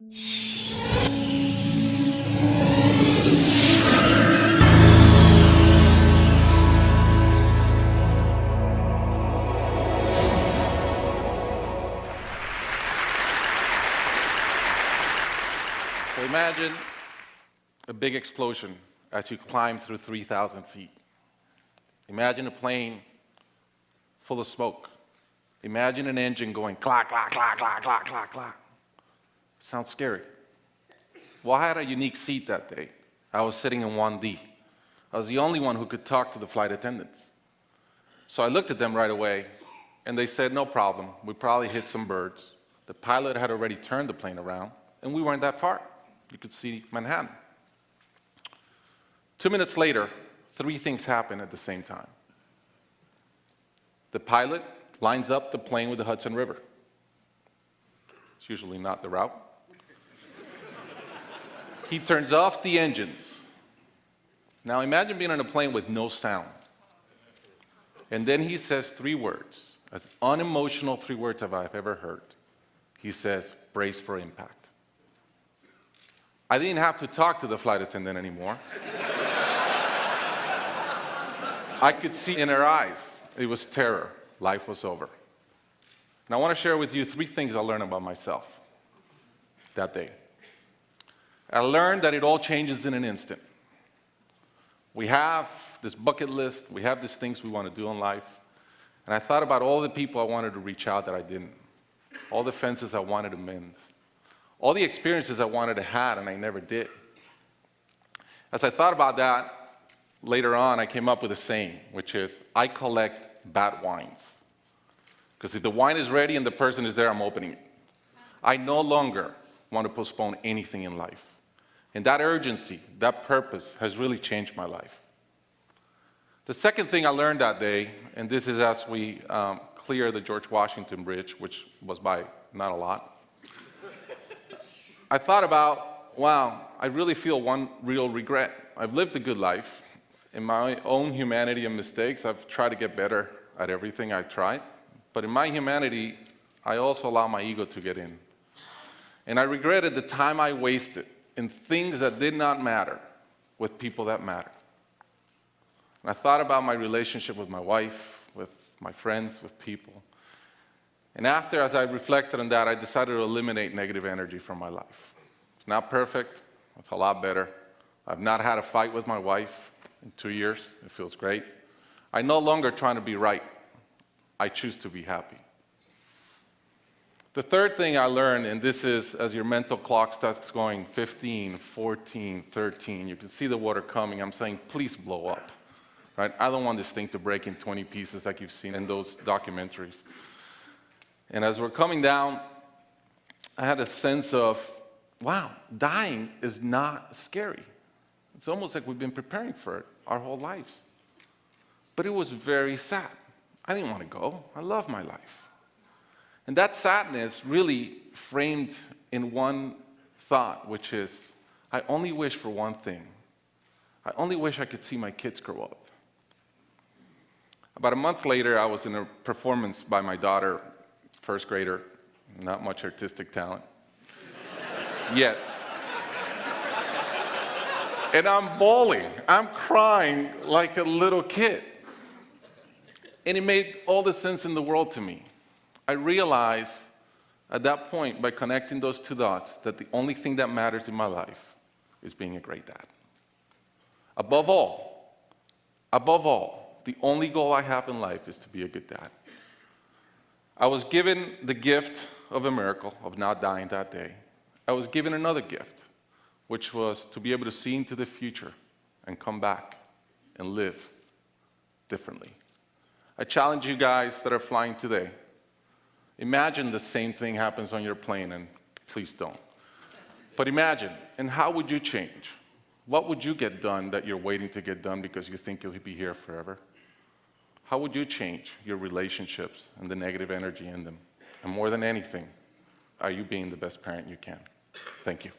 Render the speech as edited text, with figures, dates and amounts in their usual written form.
So imagine a big explosion as you climb through 3,000 feet. Imagine a plane full of smoke. Imagine an engine going clack, clack, clack, clack, clack, clack, clack. Sounds scary. Well, I had a unique seat that day. I was sitting in 1D. I was the only one who could talk to the flight attendants. So I looked at them right away, and they said, no problem. We probably hit some birds. The pilot had already turned the plane around, and we weren't that far. You could see Manhattan. 2 minutes later, 3 things happen at the same time. The pilot lines up the plane with the Hudson River. It's usually not the route. He turns off the engines. Now imagine being on a plane with no sound. And then he says 3 words, as unemotional 3 words as I've ever heard. He says, brace for impact. I didn't have to talk to the flight attendant anymore. I could see in her eyes, it was terror. Life was over. And I want to share with you 3 things I learned about myself that day. I learned that it all changes in an instant. We have this bucket list, we have these things we want to do in life, and I thought about all the people I wanted to reach out that I didn't, all the fences I wanted to mend, all the experiences I wanted to have and I never did. As I thought about that, later on I came up with a saying, which is, I collect bad wines. Because if the wine is ready and the person is there, I'm opening it. I no longer want to postpone anything in life. And that urgency, that purpose has really changed my life. The second thing I learned that day, and this is as we clear the George Washington Bridge, which was by not a lot, I thought about, wow, I really feel one real regret. I've lived a good life. In my own humanity and mistakes, I've tried to get better at everything I've tried. But in my humanity, I also allow my ego to get in. And I regretted the time I wasted in things that did not matter with people that matter. And I thought about my relationship with my wife, with my friends, with people. And after, as I reflected on that, I decided to eliminate negative energy from my life. It's not perfect. It's a lot better. I've not had a fight with my wife in 2 years. It feels great. I'm no longer trying to be right. I choose to be happy. The third thing I learned, and this is as your mental clock starts going 15, 14, 13, you can see the water coming. I'm saying, please blow up. Right? I don't want this thing to break in 20 pieces like you've seen in those documentaries. And as we're coming down, I had a sense of, wow, dying is not scary. It's almost like we've been preparing for it our whole lives. But it was very sad. I didn't want to go. I love my life. And that sadness really framed in one thought, which is, I only wish for one thing. I only wish I could see my kids grow up. About a month later, I was in a performance by my daughter, first grader, not much artistic talent, yet. And I'm bawling, I'm crying like a little kid. And it made all the sense in the world to me. I realized at that point, by connecting those 2 dots, that the only thing that matters in my life is being a great dad. Above all, the only goal I have in life is to be a good dad. I was given the gift of a miracle of not dying that day. I was given another gift, which was to be able to see into the future and come back and live differently. I challenge you guys that are flying today. Imagine the same thing happens on your plane, and please don't. But imagine, and how would you change? What would you get done that you're waiting to get done because you think you'll be here forever? How would you change your relationships and the negative energy in them? And more than anything, are you being the best parent you can? Thank you.